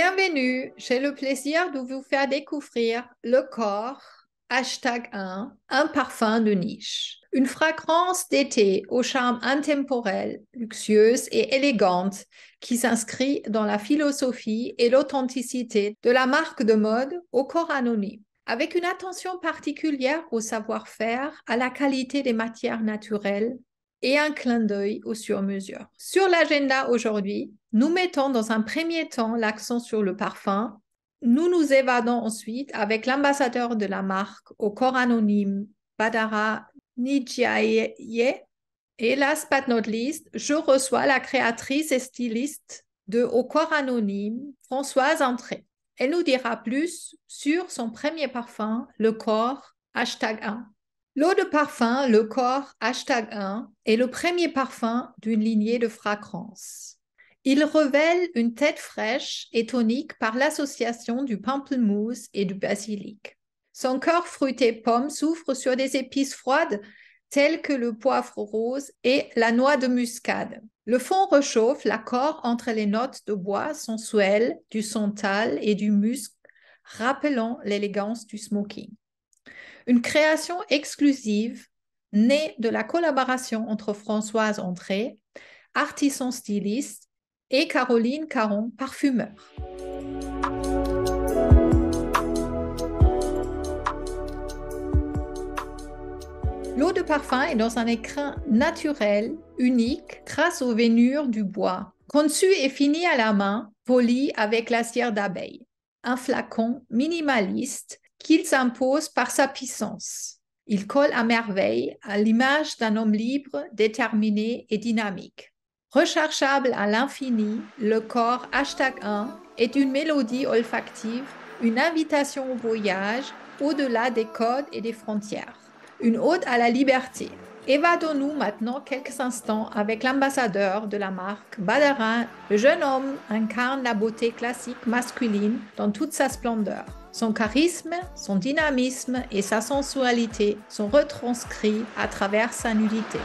Bienvenue, j'ai le plaisir de vous faire découvrir le corps #1, un parfum de niche. Une fragrance d'été au charme intemporel, luxueuse et élégante qui s'inscrit dans la philosophie et l'authenticité de la marque de mode au corps anonyme. Avec une attention particulière au savoir-faire, à la qualité des matières naturelles et un clin d'œil au sur-mesure. Sur l'agenda aujourd'hui, nous mettons dans un premier temps l'accent sur le parfum. Nous nous évadons ensuite avec l'ambassadeur de la marque au corps anonyme, Badara Nidjaye. Et last but not least, je reçois la créatrice et styliste de Au corps anonyme, Françoise Entrée. Elle nous dira plus sur son premier parfum, le corps #1. L'eau de parfum, le corps #1, est le premier parfum d'une lignée de fragrances. Il révèle une tête fraîche et tonique par l'association du pamplemousse et du basilic. Son corps fruité pomme s'ouvre sur des épices froides telles que le poivre rose et la noix de muscade. Le fond réchauffe l'accord entre les notes de bois sensuelles, du santal et du musc, rappelant l'élégance du smoking. Une création exclusive née de la collaboration entre Françoise Entrée, artisan styliste, et Caroline Caron, parfumeur. L'eau de parfum est dans un écrin naturel, unique, grâce aux veinures du bois, conçu et fini à la main, poli avec la cire d'abeille. Un flacon minimaliste qu'il s'impose par sa puissance. Il colle à merveille à l'image d'un homme libre, déterminé et dynamique. Rechargeable à l'infini, le corps #1 est une mélodie olfactive, une invitation au voyage au-delà des codes et des frontières. Une ode à la liberté. Évadons-nous maintenant quelques instants avec l'ambassadeur de la marque, Badara. Le jeune homme incarne la beauté classique masculine dans toute sa splendeur. Son charisme, son dynamisme et sa sensualité sont retranscrits à travers sa nudité.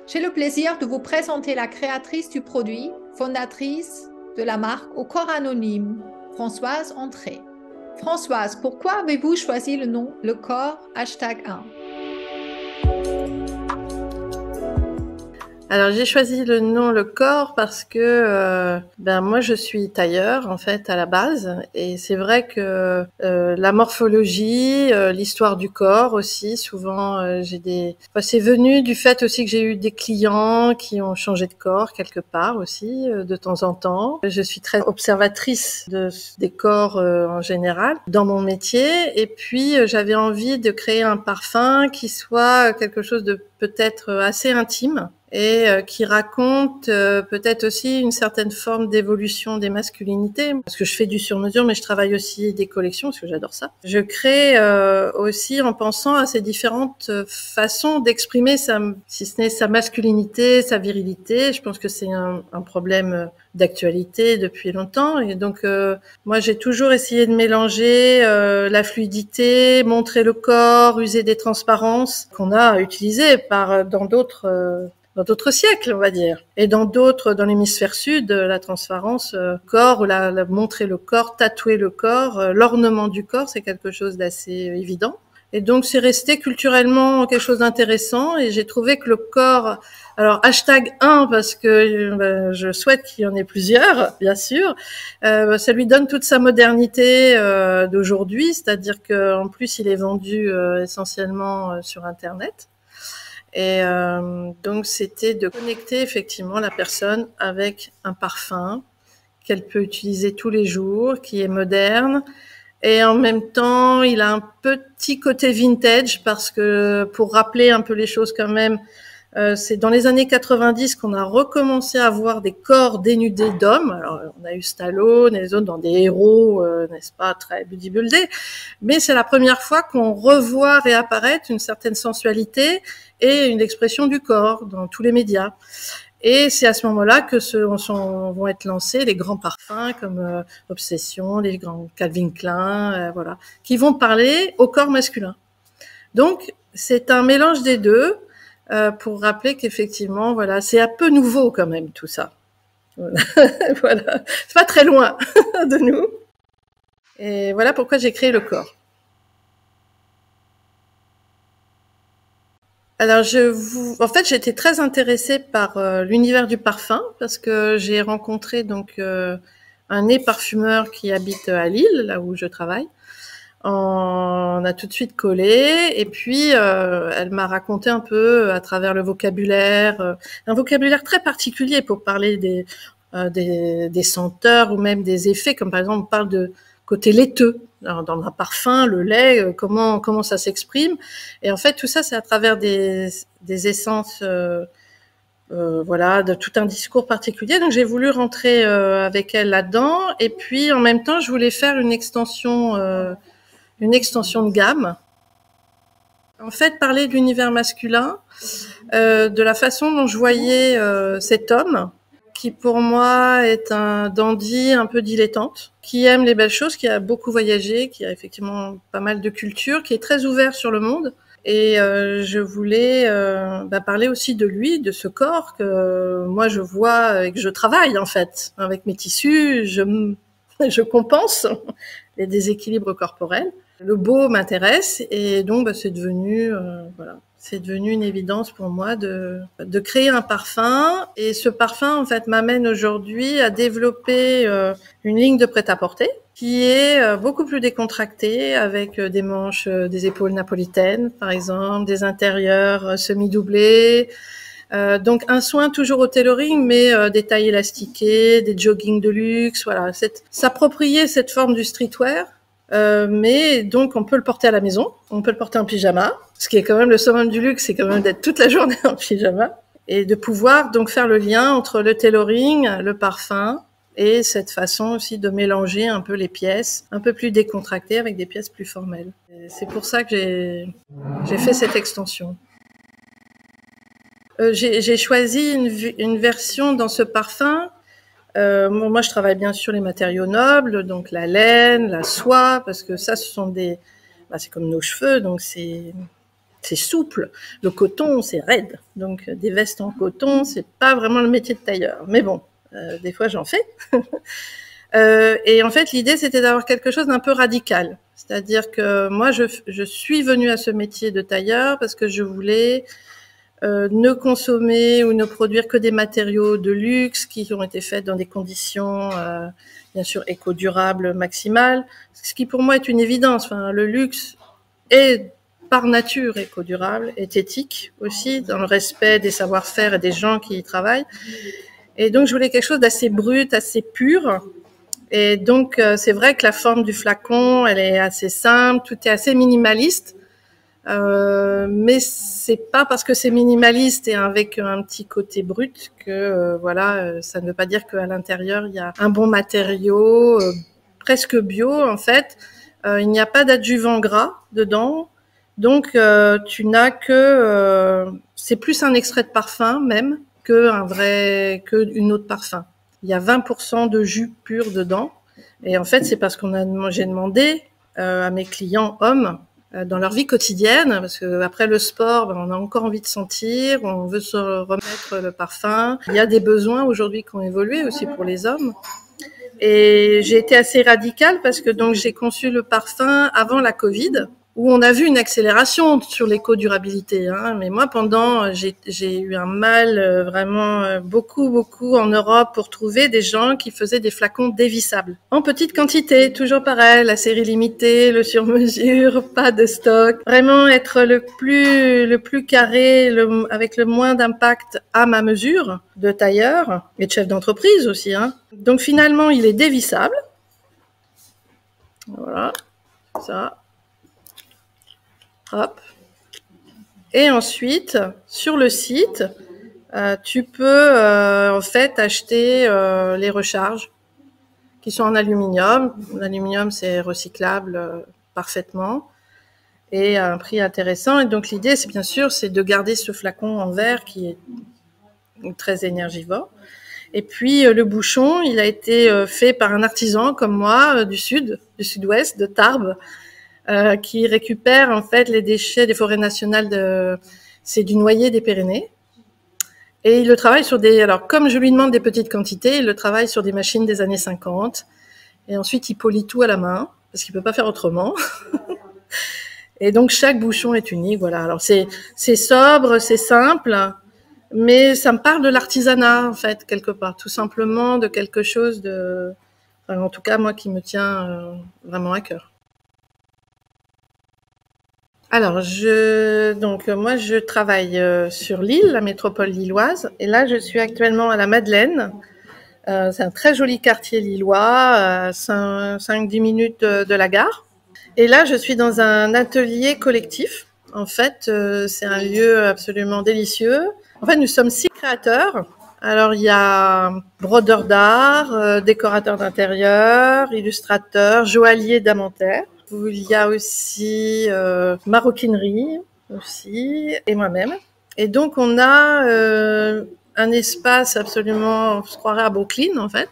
J'ai le plaisir de vous présenter la créatrice du produit, fondatrice de la marque Au corps anonyme, Françoise Entrée. Françoise, pourquoi avez-vous choisi le nom Le corps #1? Alors j'ai choisi le nom Le Corps parce que moi je suis tailleur en fait à la base, et c'est vrai que la morphologie, l'histoire du corps aussi, souvent c'est venu du fait aussi que j'ai eu des clients qui ont changé de corps quelque part aussi de temps en temps. Je suis très observatrice des corps en général dans mon métier, et puis j'avais envie de créer un parfum qui soit quelque chose de peut-être assez intime, et qui raconte peut-être aussi une certaine forme d'évolution des masculinités. Parce que je fais du sur-mesure, mais je travaille aussi des collections, parce que j'adore ça. Je crée aussi en pensant à ces différentes façons d'exprimer si ce n'est sa masculinité, sa virilité. Je pense que c'est un problème d'actualité depuis longtemps. Et donc, moi, j'ai toujours essayé de mélanger la fluidité, montrer le corps, user des transparences qu'on a utilisées dans d'autres siècles, on va dire. Et dans l'hémisphère sud, la transparence corps, montrer le corps, tatouer le corps, l'ornement du corps, c'est quelque chose d'assez évident. Et donc, c'est resté culturellement quelque chose d'intéressant, et j'ai trouvé que le corps, alors #1 parce que je souhaite qu'il y en ait plusieurs, bien sûr, ça lui donne toute sa modernité d'aujourd'hui, c'est-à-dire qu'en plus, il est vendu essentiellement sur Internet. Et donc, c'était de connecter effectivement la personne avec un parfum qu'elle peut utiliser tous les jours, qui est moderne. Et en même temps, il a un petit côté vintage parce que, pour rappeler un peu les choses quand même, c'est dans les années 90 qu'on a recommencé à voir des corps dénudés d'hommes. Alors, on a eu Stallone et les autres dans des héros, n'est-ce pas, très bodybuildés. Mais c'est la première fois qu'on revoit réapparaître une certaine sensualité et une expression du corps dans tous les médias. Et c'est à ce moment-là que vont être lancés les grands parfums comme Obsession, les grands Calvin Klein, voilà, qui vont parler au corps masculin. Donc, c'est un mélange des deux pour rappeler qu'effectivement, voilà, c'est un peu nouveau quand même tout ça. Voilà, voilà. C'est pas très loin de nous. Et voilà pourquoi j'ai créé le corps. Alors, en fait, j'étais très intéressée par l'univers du parfum parce que j'ai rencontré donc un nez parfumeur qui habite à Lille, là où je travaille. On a tout de suite collé et puis elle m'a raconté un peu à travers le vocabulaire, un vocabulaire très particulier pour parler des senteurs ou même des effets, comme par exemple on parle de côté laiteux. Alors, dans un parfum, le lait, comment ça s'exprime. Et en fait, tout ça, c'est à travers des essences, voilà, de tout un discours particulier. Donc, j'ai voulu rentrer avec elle là-dedans. Et puis, en même temps, je voulais faire une extension de gamme. En fait, parler de l'univers masculin, de la façon dont je voyais cet homme, qui pour moi est un dandy un peu dilettante, qui aime les belles choses, qui a beaucoup voyagé, qui a effectivement pas mal de culture, qui est très ouvert sur le monde. Et je voulais parler aussi de lui, de ce corps que moi je vois et que je travaille en fait. Avec mes tissus, je compense les déséquilibres corporels. Le beau m'intéresse et donc c'est devenu voilà. C'est devenu une évidence pour moi de créer un parfum. Et ce parfum, en fait, m'amène aujourd'hui à développer une ligne de prêt-à-porter qui est beaucoup plus décontractée, avec des manches, des épaules napolitaines, par exemple, des intérieurs semi-doublés. Donc un soin toujours au tailoring, mais des tailles élastiquées, des joggings de luxe, voilà. S'approprier cette forme du streetwear. Mais donc on peut le porter à la maison, on peut le porter en pyjama, ce qui est quand même le summum du luxe, c'est quand même d'être toute la journée en pyjama et de pouvoir donc faire le lien entre le tailoring, le parfum et cette façon aussi de mélanger un peu les pièces, un peu plus décontractées avec des pièces plus formelles. Et c'est pour ça que j'ai fait cette extension. J'ai choisi une version dans ce parfum. Moi, je travaille bien sûr les matériaux nobles, donc la laine, la soie, parce que ça, ce sont c'est comme nos cheveux, donc c'est souple. Le coton, c'est raide. Donc, des vestes en coton, c'est pas vraiment le métier de tailleur. Mais bon, des fois, j'en fais. Et en fait, l'idée, c'était d'avoir quelque chose d'un peu radical. C'est-à-dire que moi, je suis venue à ce métier de tailleur parce que je voulais ne consommer ou ne produire que des matériaux de luxe qui ont été faits dans des conditions bien sûr éco-durables maximales, ce qui pour moi est une évidence. Enfin, le luxe est par nature éco-durable, est éthique aussi, dans le respect des savoir-faire et des gens qui y travaillent. Et donc je voulais quelque chose d'assez brut, assez pur. Et donc c'est vrai que la forme du flacon, elle est assez simple, tout est assez minimaliste. Mais c'est pas parce que c'est minimaliste et avec un petit côté brut que voilà, ça ne veut pas dire qu'à l'intérieur il y a un bon matériau presque bio en fait. Il n'y a pas d'adjuvant gras dedans, donc tu n'as que c'est plus un extrait de parfum même que une autre parfum. Il y a 20% de jus pur dedans et en fait c'est parce j'ai demandé à mes clients hommes dans leur vie quotidienne, parce que après le sport, on a encore envie de sentir, on veut se remettre le parfum. Il y a des besoins aujourd'hui qui ont évolué aussi pour les hommes. Et j'ai été assez radicale parce que donc j'ai conçu le parfum avant la Covid, où on a vu une accélération sur l'éco-durabilité. Mais moi, j'ai eu un mal vraiment beaucoup en Europe pour trouver des gens qui faisaient des flacons dévissables. En petite quantité, toujours pareil, la série limitée, le sur-mesure, pas de stock. Vraiment être le plus carré, avec le moins d'impact à ma mesure de tailleur et de chef d'entreprise aussi. Donc finalement, il est dévissable. Voilà, ça. Hop. Et ensuite, sur le site, tu peux en fait acheter les recharges qui sont en aluminium. L'aluminium, c'est recyclable parfaitement et à un prix intéressant. Et donc l'idée, c'est bien sûr, c'est de garder ce flacon en verre qui est très énergivore. Et puis le bouchon, il a été fait par un artisan comme moi du sud-ouest, de Tarbes, qui récupère en fait les déchets des forêts nationales c'est du noyer des Pyrénées. Et il le travaille alors comme je lui demande des petites quantités, il le travaille sur des machines des années 50. Et ensuite, il polit tout à la main, parce qu'il peut pas faire autrement. Et donc, chaque bouchon est unique, voilà. Alors, c'est sobre, c'est simple, mais ça me parle de l'artisanat, en fait, quelque part. Tout simplement de quelque chose enfin, en tout cas, moi, qui me tient vraiment à cœur. Alors, moi, je travaille sur l'île, la métropole lilloise. Et là, je suis actuellement à la Madeleine. C'est un très joli quartier lillois, 5-10 minutes de la gare. Et là, je suis dans un atelier collectif. En fait, c'est un lieu absolument délicieux. En fait, nous sommes 6 créateurs. Alors, il y a brodeur d'art, décorateur d'intérieur, illustrateur, joaillier d'Amentaire. Il y a aussi maroquinerie aussi, et moi-même. Et donc, on a un espace absolument, on se croirait à Brooklyn, en fait.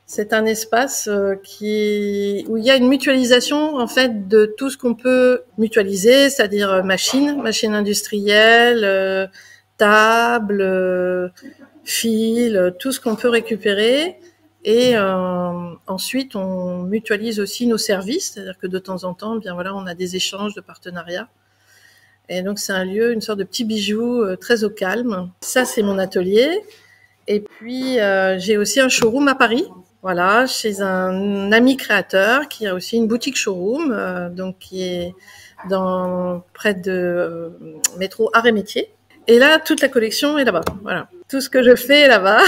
C'est un espace où il y a une mutualisation en fait de tout ce qu'on peut mutualiser, c'est-à-dire machines industrielles, tables, fils, tout ce qu'on peut récupérer. Et ensuite, on mutualise aussi nos services, c'est-à-dire que de temps en temps, bien voilà, on a des échanges de partenariats. Et donc, c'est un lieu, une sorte de petit bijou très au calme. Ça, c'est mon atelier. Et puis, j'ai aussi un showroom à Paris. Voilà, chez un ami créateur qui a aussi une boutique showroom, donc qui est près de métro Arts et Métiers. Et là, toute la collection est là-bas. Voilà, tout ce que je fais est là-bas.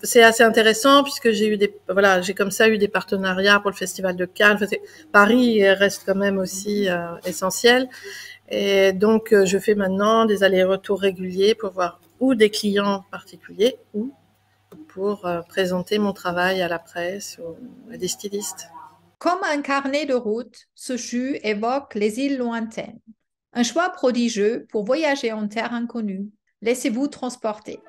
C'est assez intéressant puisque j'ai comme ça eu des partenariats pour le Festival de Cannes. Enfin, Paris reste quand même aussi essentiel. Et donc, je fais maintenant des allers-retours réguliers pour voir ou des clients particuliers ou pour présenter mon travail à la presse ou à des stylistes. Comme un carnet de route, ce jus évoque les îles lointaines. Un choix prodigieux pour voyager en terre inconnue. Laissez-vous transporter.